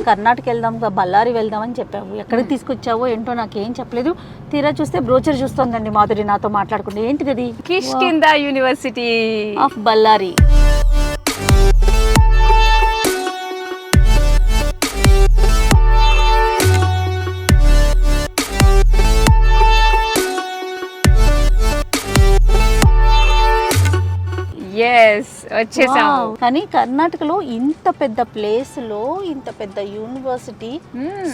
కర్ణాటక వెళ్దాం, బళ్ళారి వెళ్దాం అని చెప్పావు. ఎక్కడికి తీసుకొచ్చావో ఏంటో నాకేం చెప్పలేదు. తీరా చూస్తే బ్రోచర్ చూస్తోందండి మాధురి నాతో మాట్లాడుకుంటే. ఏంటిది అది? Kishkinda university of Ballari. వచ్చేసాము. కానీ కర్ణాటకలో ఇంత పెద్ద ప్లేస్ లో ఇంత పెద్ద యూనివర్సిటీ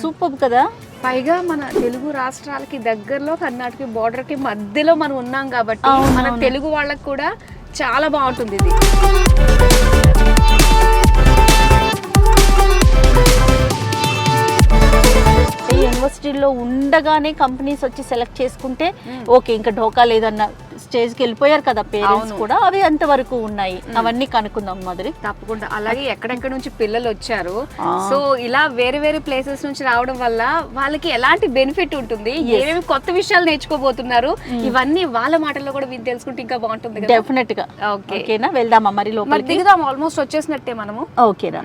సూపర్ కదా. పైగా మన తెలుగు రాష్ట్రాలకి దగ్గరలో కర్ణాటక బోర్డర్ కి మధ్యలో మనం ఉన్నాం కాబట్టి మన తెలుగు వాళ్ళకి కూడా చాలా బాగుంటుంది ఇది. యూనివర్సిటీలో ఉండగానే కంపెనీస్ వచ్చి సెలెక్ట్ చేసుకుంటే ఓకే, ఇంకా ఢోకా లేదన్న స్టేజ్కి వెళ్ళిపోయారు కదా పేరెంట్స్ కూడా. అవి అంతవరకు ఉన్నాయి, అవన్నీ కనుక్కుందాం మాధురి. తప్పకుండా. అలాగే ఎక్కడెక్కడ నుంచి పిల్లలు వచ్చారు, సో ఇలా వేరే వేరే ప్లేసెస్ నుంచి రావడం వల్ల వాళ్ళకి ఎలాంటి బెనిఫిట్ ఉంటుంది, ఏమేమి కొత్త విషయాలు నేర్చుకోబోతున్నారు, ఇవన్నీ వాళ్ళ మాటల్లో కూడా విని తెలుసుకుంటే ఇంకా బాగుంటుంది. డెఫినెట్ గా. ఓకేనా, వెళ్దాం మరి లోపలికి. దిగుదాం, ఆల్మోస్ట్ వచ్చేసినట్టే మనము. ఓకేనా.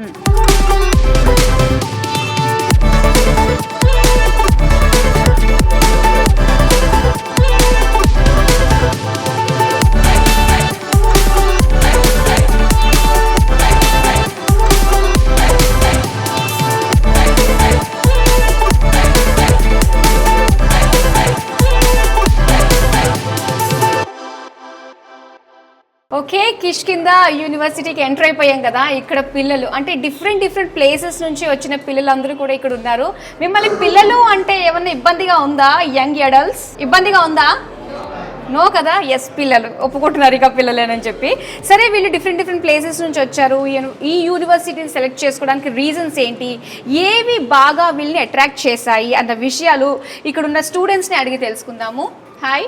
ఓకే, కిష్కిందా యూనివర్సిటీకి ఎంటర్ అయిపోయాం కదా. ఇక్కడ పిల్లలు అంటే డిఫరెంట్ ప్లేసెస్ నుంచి వచ్చిన పిల్లలందరూ కూడా ఇక్కడ ఉన్నారు. మిమ్మల్ని పిల్లలు అంటే ఏమన్నా ఇబ్బందిగా ఉందా? యంగ్ అడల్ట్స్ ఇబ్బందిగా ఉందా? నో కదా. ఎస్, పిల్లలు ఒప్పుకుంటున్నారు ఇక పిల్లలేనని చెప్పి. సరే, వీళ్ళు డిఫరెంట్ ప్లేసెస్ నుంచి వచ్చారు. ఈ యూనివర్సిటీని సెలెక్ట్ చేసుకోవడానికి రీజన్స్ ఏంటి, ఏవి బాగా వీళ్ళని అట్రాక్ట్ చేశాయి అన్న విషయాలు ఇక్కడున్న స్టూడెంట్స్ని అడిగి తెలుసుకుందాము. Hi,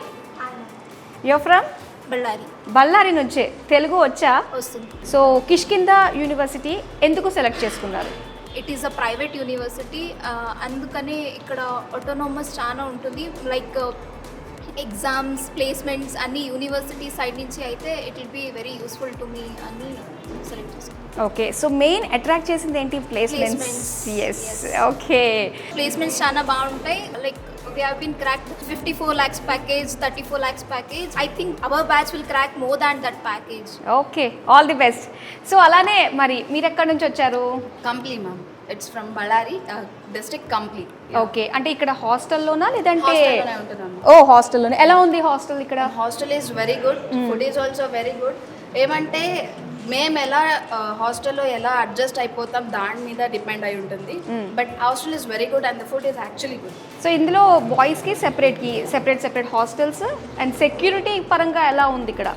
you're from? Ballari. Ballari నుంచే. తెలుగు వచ్చా? వస్తుంది. సో కిష్కిందా యూనివర్సిటీ ఎందుకు సెలెక్ట్ చేసుకున్నారు? It is a private university, అందుకనే ఇక్కడ ఆటోనోమస్ చాలా ఉంటుంది. లైక్ ఎగ్జామ్స్, ప్లేస్మెంట్స్ అన్ని యూనివర్సిటీ సైడ్ నుంచి అయితే it will be very useful to me అని సెలెక్ట్ చేసుకున్నాను. ఓకే, సో మెయిన్ అట్రాక్ట్ చేసింది ఏంటి? ప్లేస్మెంట్స్. Yes, okay. ప్లేస్మెంట్స్ చాలా బాగుంటాయి. Like we have been cracked 54 lakhs package, 34 lakhs package. I think our batch will crack more than that package. Okay, all the best. So అలానే మరి మీరు ఎక్కడి నుంచి వచ్చారు? Kampli ma'am, it's from Ballari district Kampli. Okay, అంటే ఇక్కడ హాస్టల్లోనా లేదంటే? హాస్టల్లోనే ఉంటున్నాను. ఓ, హాస్టల్లోనే. ఎలా ఉంది హాస్టల్ ఇక్కడ? Hostel is very good, food is also very good. ఏమంటే మేము ఎలా హాస్టల్లో ఎలా అడ్జస్ట్ అయిపోతాం దాని మీద డిపెండ్ అయి ఉంటుంది. But hostel is very good and the food is actually good. So ఇందులో బాయ్స్కి సెపరేట్ హాస్టల్స్ అండ్ సెక్యూరిటీ పరంగా ఎలా ఉంది ఇక్కడ?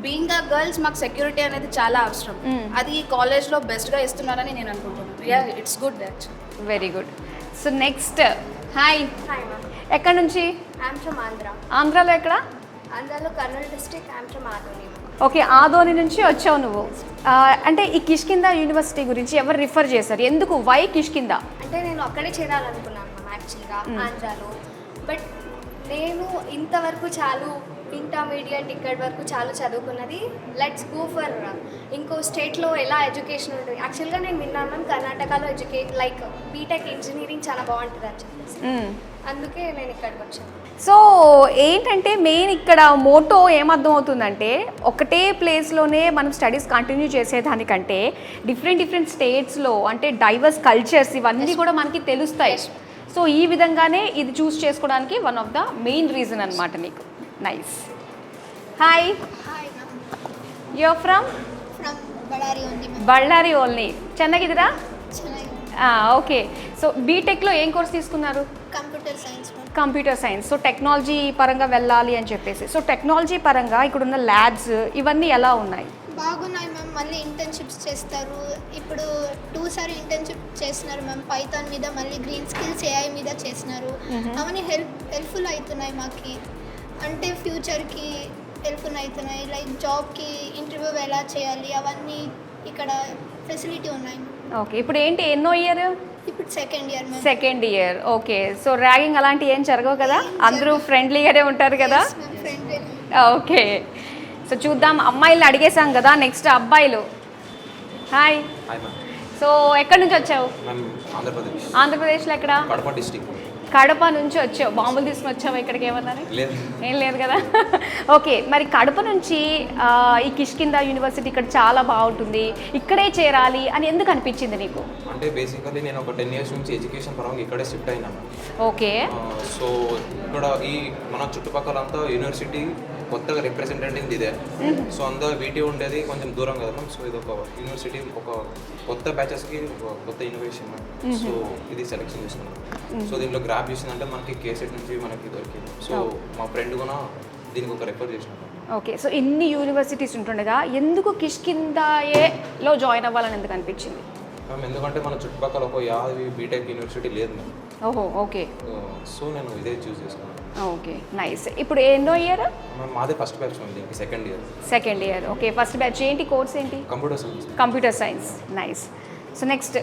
బీయింగ్ ద గర్ల్స్ మాకు సెక్యూరిటీ అనేది చాలా అవసరం. అది కాలేజ్లో బెస్ట్గా ఇస్తున్నారని నేను అనుకుంటున్నాను. Yeah, it's good actually. Very good. So next, hi, Hi ma'am. ఎక్కడి నుంచి? I'm from Andhra. ఆంధ్రాలో ఎక్కడ? Andhraలో Kurnool district. I'm from Adoni. Okay, Adoni నుంచి వచ్చావు నువ్వు. అంటే ఈ కిష్కిందా యూనివర్సిటీ గురించి ఎవరు రిఫర్ చేశారు? ఎందుకు, వై కిష్కిందా? అంటే నేను అక్కడే చేరాలనుకున్నాను మ్యామ్ యాక్చువల్గా ఆంధ్రాలో. బట్ నేను ఇంతవరకు చాలు, ఇంటర్మీడియట్ ఇక్కడి వరకు చాలు చదువుకున్నది. లెట్స్ గో ఫర్ ఇంకో స్టేట్లో ఎలా ఎడ్యుకేషన్ ఉంటుంది. యాక్చువల్గా నేను విన్నాను కర్ణాటకలో లైక్ బీటెక్ ఇంజనీరింగ్ చాలా బాగుంటుంది అని చెప్పేసి, అందుకే నేను ఇక్కడికి వచ్చాను. సో ఏంటంటే మెయిన్ ఇక్కడ మోటో ఏమర్థమవుతుందంటే, ఒకటే ప్లేస్లోనే మనం స్టడీస్ కంటిన్యూ చేసేదానికంటే డిఫరెంట్ స్టేట్స్లో అంటే డైవర్స్ కల్చర్స్ ఇవన్నీ కూడా మనకి తెలుస్తాయి. సో ఈ విధంగానే ఇది చూస్ చేసుకోవడానికి one of the main reason అనమాట నీకు. Nice. Hi, you're from? Ballari only. Ballari only. చెన్నగిదిరా? ఓకే. సో బీటెక్లో ఏం కోర్స్ తీసుకున్నారు? Computer science. Computer science. So technology పరంగా వెళ్ళాలి అని చెప్పేసి. సో టెక్నాలజీ పరంగా ఇక్కడున్న ల్యాబ్స్ ఇవన్నీ ఎలా ఉన్నాయి? బాగున్నాయి మ్యామ్. మళ్ళీ ఇంటర్న్షిప్స్ చేస్తారు. ఇప్పుడు 2 సార్లు ఇంటర్న్షిప్ చేస్తున్నారు మ్యామ్. పైథాన్ మీద, మళ్ళీ గ్రీన్ స్కిల్స్ ఏఐ మీద చేస్తున్నారు. అవన్నీ హెల్ప్ఫుల్ అవుతున్నాయి మాకు. అంటే ఫ్యూచర్కి హెల్ప్ఫుల్ అవుతున్నాయి. లైక్ జాబ్కి ఇంటర్వ్యూ ఎలా చేయాలి అవన్నీ ఇక్కడ ఫెసిలిటీ ఉన్నాయి. ఓకే, ఇప్పుడు ఏంటి, ఎన్నో ఇయర్? ఇప్పుడు second year ma'am. Second year. Okay, so ragging అలాంటివి ఏం జరగవు కదా? అందరూ ఫ్రెండ్లీగానే ఉంటారు కదా? ఓకే, సో చూద్దాం. అమ్మాయిలు అడిగేసాం కదా, నెక్స్ట్ అబ్బాయిలు. హాయ్, సో ఎక్కడి నుంచి వచ్చావు? ఆంధ్రప్రదేశ్లో ఎక్కడ? కడప డిస్ట్రిక్ట్. కడప నుంచి వచ్చావు, బాంబులు తీసుకుని వచ్చావు ఇక్కడికి ఏమన్నారు? లేదు, ఏం లేదు కదా. ఓకే, మరి కడప నుంచి ఈ కిష్కిందా యూనివర్సిటీ ఇక్కడ చాలా బాగుంటుంది, ఇక్కడే చేరాలి అని ఎందుకు అనిపించింది నీకు? అంటే బేసికలీ నేను ఒక 10 years నుంచి ఎడ్యుకేషన్ పరంగా ఇక్కడే షిఫ్ట్ అయినాను. ఓకే. సో ఇక్కడ ఈ మన చుట్టుపక్కల అంతా యూనివర్సిటీ కొత్తగా రిప్రజెంటేటివ్ ఇదే. సో అందరూ వీటి ఉండేది కొంచెం దూరం కదా మ్యామ్. సో ఇది ఒక యూనివర్సిటీ, ఒక కొత్త బ్యాచెస్కి ఒక కొత్త ఇన్నోవేషన్ మ్యామ్. సో ఇది సెలెక్షన్ చేసుకున్నాం. సో దీంట్లో గ్రాప్ చేసిందంటే మనకి కేసెట్ నుంచి మనకి దొరికింది. సో మా ఫ్రెండ్ కూడా దీనికి ఒక రెఫర్ చేసినాం. ఓకే, సో ఇన్ని యూనివర్సిటీస్ ఉంటుండగా ఎందుకు కిష్కిందాలో జాయిన్ అవ్వాలని ఎందుకు అనిపించింది మ్యామ్? ఎందుకంటే మన చుట్టుపక్కల ఒక 50 బీటెక్ యూనివర్సిటీ లేదు మ్యామ్. ఓహో, ఓకే. సో నేను ఇదే చూస్ చేసుకున్నాను. Okay, nice. ఇప్పుడు ఎన్నో ఇయర్? మ్యామ్ మాదే ఫస్ట్ బ్యాచ్ మ్యామ్, దీనికి second year. Second year, okay. First batch ఏంటి, కోర్స్ ఏంటి? Computer science. Computer science, nice. So next,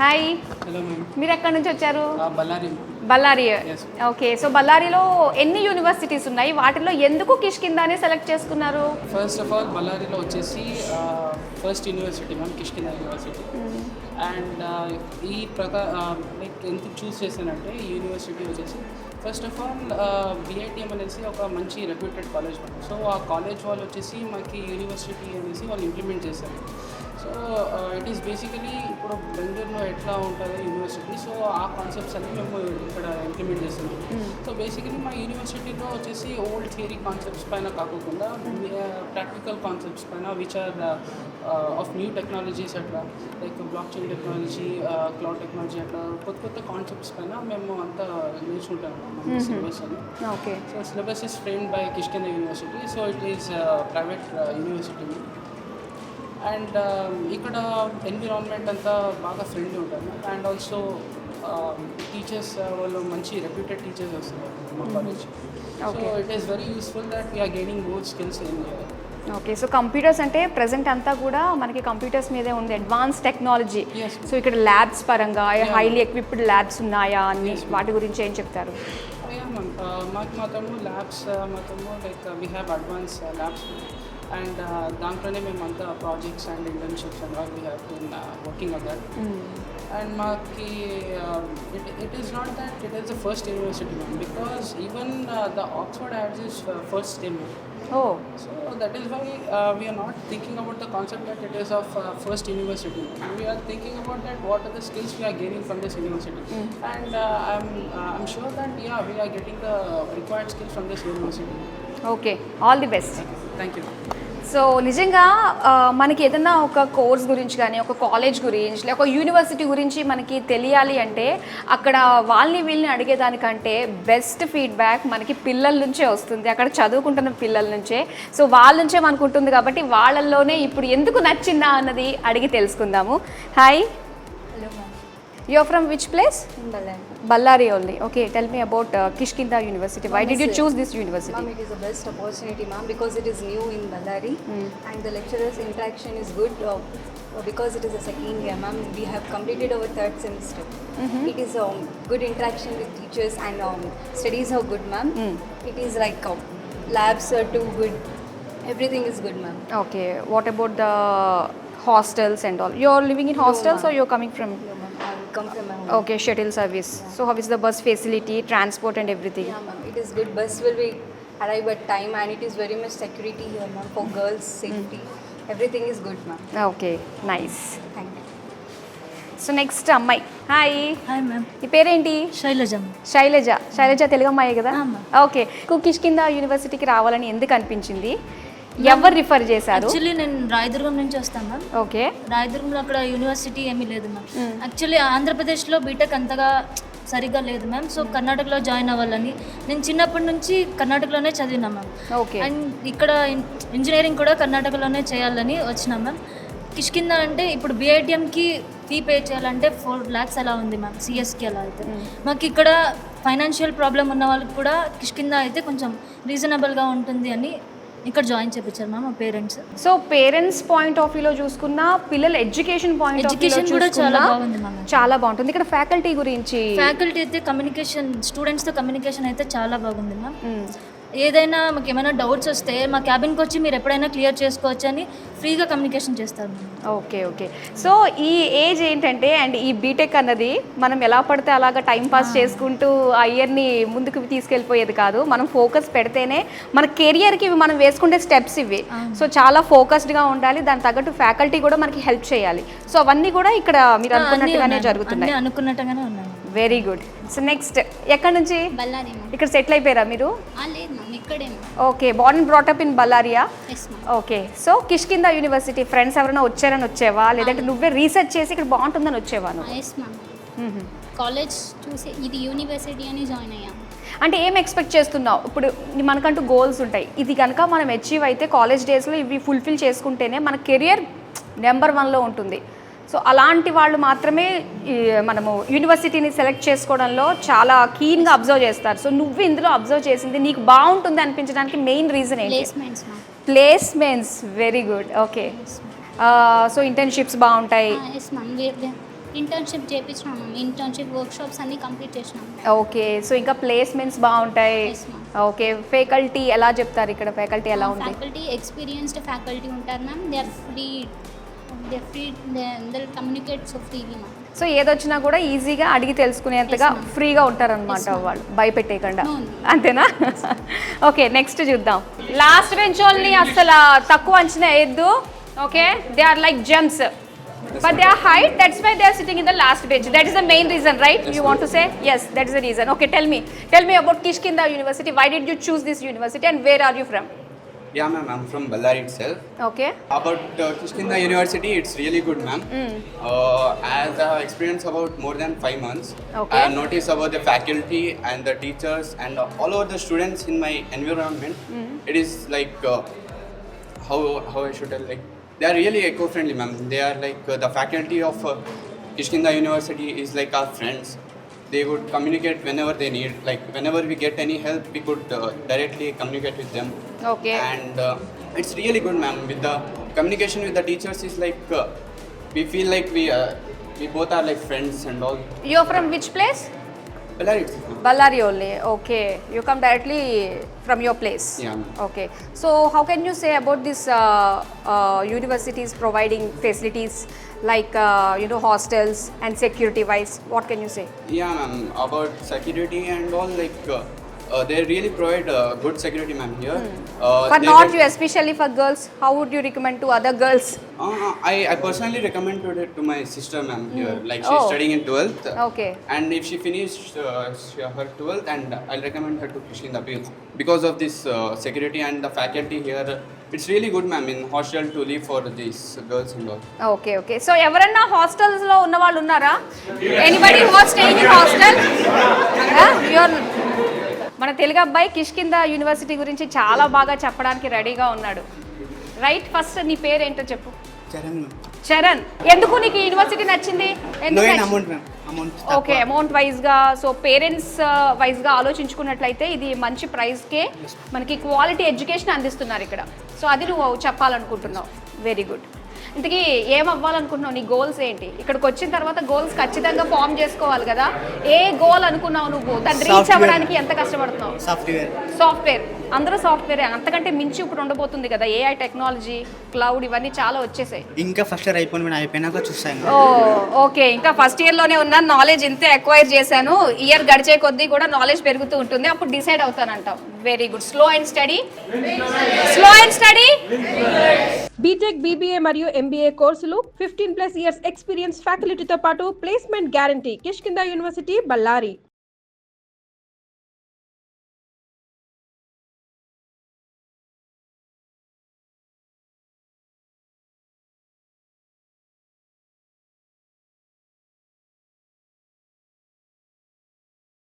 hi. Hello ma'am. మీరు ఎక్కడి నుంచి వచ్చారు? బళ్ళారి. బళ్ళారి, ఓకే. సో బళ్ళారిలో ఎన్ని యూనివర్సిటీస్ ఉన్నాయి, వాటిలో ఎందుకు కిష్కిందానే సెలెక్ట్ చేసుకున్నారు? ఫస్ట్ ఆఫ్ ఆల్ బళ్ళారిలో వచ్చేసి first university ma'am Kishkinda university. And ఈ లైక్ ఎందుకు చూస్ చేశానంటే ఈ యూనివర్సిటీ వచ్చేసి ఫస్ట్ ఆఫ్ ఆల్ బిఐటిఎం అనేసి ఒక మంచి రెప్యూటెడ్ కాలేజ్ మ్యామ్. సో ఆ కాలేజ్ వాళ్ళు వచ్చేసి మాకు యూనివర్సిటీ అనేసి వాళ్ళు ఇంప్లిమెంట్ చేశారు. సో ఇట్ ఈస్ బేసికలీ ఇప్పుడు బెంగళూరులో ఎట్లా ఉంటుందో యూనివర్సిటీ, సో ఆ కాన్సెప్ట్స్ అన్ని మేము ఇక్కడ ఇంప్లిమెంట్ చేస్తున్నాం. సో బేసికలీ మా యూనివర్సిటీలో వచ్చేసి ఓల్డ్ థియరీ కాన్సెప్ట్స్ పైన కాకుండా ప్రాక్టికల్ కాన్సెప్ట్స్ పైన which are of new technologies అట్లా like blockchain technology, cloud technology అట్లా కొత్త కొత్త కాన్సెప్ట్స్ పైన మేము అంతా నేర్చుకుంటాము సిలబస్ అని. Okay. So syllabus is framed by Kishkinda university. So it is private university. And ఇక్కడ ఎన్విరాన్మెంట్ అంతా బాగా ఫ్రెండ్లీ ఉంటుంది. అండ్ ఆల్సో టీచర్స్ వాళ్ళు మంచి రెప్యూటెడ్ టీచర్స్ వస్తున్నారు మా college. So it is very useful that we are gaining more skills in here. Okay, so computers అంటే present అంతా కూడా మనకి కంప్యూటర్స్ మీదే ఉంది, అడ్వాన్స్ టెక్నాలజీ. సో ఇక్కడ ల్యాబ్స్ పరంగా హైలీ ఎక్విప్డ్ ల్యాబ్స్ ఉన్నాయా అని వాటి గురించి ఏం చెప్తారు? మాకు మాత్రము ల్యాబ్స్ మాత్రము like we have advance labs. And దాంట్లోనే మేము అంతా projects and internships and all we have been working on that. And మాకి it is not that it is the first university ma'am, because even the Oxford has is first stem. Oh. So that is why we are not thinking about the concept that it is of first university. We are thinking about that what are the skills we are gaining from this university. And I'm sure that we are getting the required skills from this university. Okay, all the best. Thank you. So నిజంగా మనకి ఏదైనా ఒక course గురించి కానీ ఒక college గురించి లేక ఒక యూనివర్సిటీ గురించి మనకి తెలియాలి అంటే అక్కడ వాళ్ళని వీళ్ళని అడిగేదానికంటే బెస్ట్ ఫీడ్బ్యాక్ మనకి పిల్లల నుంచే వస్తుంది, అక్కడ చదువుకుంటున్న పిల్లల నుంచే. సో వాళ్ళ నుంచే మనకు ఉంటుంది కాబట్టి వాళ్ళల్లోనే ఇప్పుడు ఎందుకు నచ్చిందా అన్నది అడిగి తెలుసుకుందాము. Hi. Hello ma'am. You're from which place? Ballari. Ballari only. Okay, tell me about Kishkinda University. Why did you choose this university? Ma'am, it is the best opportunity, ma'am, because it is new in Ballari and the lecturers' interaction is good because it is a second year, ma'am. We have completed our third semester. It is good interaction with teachers and studies are good, ma'am. It is like labs are too good. Everything is good, ma'am. Okay, what about the hostels and all? You're living in hostels or you're coming from? No, ma'am. I come from my home. Okay, shuttle service. So how is the bus facility, transport and everything? Yeah, ma'am. It is good. Bus will be arrive at time and it is very much security here, ma'am, for girls' safety. Everything is good, ma'am. Okay, nice. Thank you. So next అమ్మాయి. Hi. Hi ma'am. ఈ పేరేంటి? శైలజ. శైలజ తెలుగు అమ్మాయి కదా? Okay. Kishkinda యూనివర్సిటీకి రావాలని ఎందుకు అనిపించింది? ఎవరు రిఫర్ చేశారు? యాక్చువల్లీ నేను రాయదుర్గం నుంచి వస్తాను మ్యామ్. ఓకే. రాయదుర్గంలో అక్కడ యూనివర్సిటీ ఏమీ లేదు మ్యామ్. యాక్చువల్లీ ఆంధ్రప్రదేశ్లో బీటెక్ అంతగా సరిగ్గా లేదు మ్యామ్. సో కర్ణాటకలో జాయిన్ అవ్వాలని నేను చిన్నప్పటి నుంచి కర్ణాటకలోనే చదివినా మ్యామ్. ఓకే. అండ్ ఇక్కడ ఇంజనీరింగ్ కూడా కర్ణాటకలోనే చేయాలని వచ్చినా మ్యామ్. కిష్కిందా అంటే ఇప్పుడు బిఐటిఎంకి ఫీ పే చేయాలంటే 4 lakhs అలా ఉంది మ్యామ్, సిఎస్కి అలా అయితే. మాకు ఇక్కడ ఫైనాన్షియల్ ప్రాబ్లం ఉన్న వాళ్ళకి కూడా కిష్కిందా అయితే కొంచెం రీజనబుల్గా ఉంటుంది అని ఇక్కడ జాయిన్ చేయించారు మ్యామ్ మా parents. So parents point of వ్యూలో చూసుకున్నా పిల్లల ఎడ్యుకేషన్ పాయింట్ ఆఫ్ వ్యూలో కూడా చాలా బాగుంది మ్యామ్. చాలా బాగుంటుంది. ఇక్కడ ఫ్యాకల్టీ గురించి? ఫ్యాకల్టీ అయితే కమ్యూనికేషన్, స్టూడెంట్స్తో కమ్యూనికేషన్ అయితే చాలా బాగుంది మ్యామ్. ఏదైనా మాకు ఏమైనా డౌట్స్ వస్తే మా క్యాబిన్కి వచ్చి మీరు ఎప్పుడైనా క్లియర్ చేసుకోవచ్చు అని ఫ్రీగా కమ్యూనికేషన్ చేస్తారు మ్యామ్. Okay okay. సో ఈ ఏజ్ ఏంటంటే అండ్ ఈ బీటెక్ అన్నది మనం ఎలా పడితే అలాగా టైం పాస్ చేసుకుంటూ ఆ ఇయర్ని ముందుకు తీసుకెళ్ళిపోయేది కాదు. మనం ఫోకస్ పెడితేనే మన కెరియర్కి ఇవి మనం వేసుకుంటే స్టెప్స్ ఇవి. సో చాలా ఫోకస్డ్గా ఉండాలి, దాని తగ్గట్టు ఫ్యాకల్టీ కూడా మనకి హెల్ప్ చేయాలి. సో అవన్నీ కూడా ఇక్కడ మీరు అనుకున్నట్టుగానే జరుగుతున్నాయి. అనుకున్నట్టుగానే ఉన్నాయి. Very good. సో నెక్స్ట్ ఎక్కడి నుంచి? బళ్ళారి ఇక్కడ సెటిల్ అయిపోయారా మీరు? లేదు మ్యామ్, ఇక్కడే okay. Born and brought up బల్లారియా? Yes ma'am. Okay. So Kishkinda university friends ఎవరైనా వచ్చారని వచ్చేవా, లేదంటే నువ్వే రీసెర్చ్ చేసి ఇక్కడ బాగుంటుందని వచ్చేవా నువ్వు? Yes ma'am. కాలేజ్ చూసి ఇది యూనివర్సిటీ అని జాయిన్ అయ్యాం. అంటే ఏం ఎక్స్పెక్ట్ చేస్తున్నావు? ఇప్పుడు మనకంటూ గోల్స్ ఉంటాయి, ఇది కనుక మనం అచీవ్ అయితే కాలేజ్ డేస్లో ఇవి ఫుల్ఫిల్ చేసుకుంటేనే మన కెరియర్ నెంబర్ 1లో ఉంటుంది. సో అలాంటి వాళ్ళు మాత్రమే మనము యూనివర్సిటీని సెలెక్ట్ చేసుకోవడంలో చాలా కీన్గా అబ్జర్వ్ చేస్తారు. సో నువ్వు ఇందులో అబ్జర్వ్ చేసింది నీకు బాగుంటుంది అనిపించడానికి మెయిన్ రీజన్ ఏంటి? Placements ma'am. Placements. Very good. Okay. So internships బాగుంటాయి. Yes ma'am. ఇంటర్న్షిప్ చేయించినాం మ్యామ్. ఇంటర్న్షిప్ వర్క్షాప్స్ అన్ని కంప్లీట్ చేసినాం. ఓకే. సో ఇంకా ప్లేస్మెంట్స్ బాగుంటాయి. Yes, ma'am. ఓకే. ఫ్యాకల్టీ ఎలా చెప్తారు ఇక్కడ? ఫ్యాకల్టీ ఎలా ఉంది? ఫ్యాకల్టీ ఎక్స్పీరియన్స్డ్ ఫ్యాకల్టీ ఉంటారు ma'am. They are free, they communicate so freely ma'am. So ఏదొచ్చినా కూడా ఈజీగా అడిగి తెలుసుకునేంతగా ఫ్రీగా ఉంటారనమాట వాళ్ళు, భయపెట్టేయకుండా. అంతేనా? ఓకే. నెక్స్ట్ చూద్దాం. లాస్ట్ బెంచ్ వాళ్ళని అసలు తక్కువ అంచనా వేయద్దు. Okay. They are like gems, but they are height, that's why they are sitting in the last bench. That is the main reason, right? You want to say? Yes, that is the reason. Okay, tell me about Kishkinda University. Why did you choose this university and where are you from? Yeah, ma'am, I'm from Ballari itself. Okay. About Kishkinda University, it's really good, ma'am. As I have experienced about more than 5 months, Okay. I have noticed about the faculty and the teachers and all over the students in my environment. It is like how I should tell, like they are really eco-friendly, ma'am. They are like the faculty of Kishkinda University is like our friends. They would communicate whenever they need. Like whenever we get any help, we could directly communicate with them. Okay. And it's really good, ma'am. With the communication with the teachers is like we feel like we both are like friends and all. You're from which place? Ballari itself, ma'am. Ballari only. Okay. You come directly from your place. Yeah, ma'am. Okay. So how can you say about this universities providing facilities like hostels and security wise? What can you say? Yeah, ma'am. About security and all, like they really provide good security, ma'am, here. For They not get- you, especially for girls, how would you recommend to other girls? I personally recommended it to my sister, ma'am, here. Like she's Oh. studying in 12th. Okay. And if she finished her 12th, and I'll recommend her to Kishkinda because of this security and the faculty here. It's really good, ma'am, in hostel to live for these girls and all. Okay okay. So ఎవరన్నా హాస్టల్స్లో ఉన్న వాళ్ళు ఉన్నారా? Anybody who are staying in hostel? మన తెలుగు అబ్బాయి Kishkindha university గురించి చాలా బాగా చెప్పడానికి రెడీగా ఉన్నాడు. రైట్. ఫస్ట్ నీ పేరు ఏంటో చెప్పు. చరణ్. ఎందుకు నీకు ఈ యూనివర్సిటీ నచ్చింది? ఓకే. అమౌంట్ వైజ్గా, సో పేరెంట్స్ వైజ్గా ఆలోచించుకున్నట్లయితే ఇది మంచి ప్రైస్కే మనకి క్వాలిటీ ఎడ్యుకేషన్ అందిస్తున్నారు ఇక్కడ. సో అది నువ్వు చెప్పాలనుకుంటున్నావు. Very good. ఇంతకీ ఏం అవ్వాలనుకుంటున్నావు? నీ గోల్స్ ఏంటి? ఇక్కడికి వచ్చిన తర్వాత గోల్స్ ఖచ్చితంగా ఫామ్ చేసుకోవాలి కదా. ఏ గోల్ అనుకున్నావు నువ్వు? దాన్ని రీచ్ అవ్వడానికి ఎంత కష్టపడుతున్నావు? సాఫ్ట్వేర్. అందరూ సాఫ్ట్వేర్. అంతకంటే మించి ఇప్పుడు ఉండబోతుంది కదా ఏఐ టెక్నాలజీ, క్లౌడ్, ఇవన్నీ చాలా వచ్చేసాయి. ఇంకా ఫస్ట్ ఇయర్ అయిపోయినాక చూస్తాను. ఓకే. ఇంకా ఫస్ట్ ఇయర్లోనే ఉన్నాను, నాలెడ్జ్ ఇంతే అక్వైర్ చేశాను. ఇయర్ గడిచే కొద్దీ కూడా నాలెడ్జ్ పెరుగుతూ ఉంటుంది, అప్పుడు డిసైడ్ అవుతానంటావు. Very good. Slow and study. BTech, BBA మరియు ఎంబీఏ కోర్సులు, 15+ ఇయర్స్ ఎక్స్పీరియన్స్ ఫ్యాకల్టీతో పాటు placement guarantee. Kishkinda university, Ballari.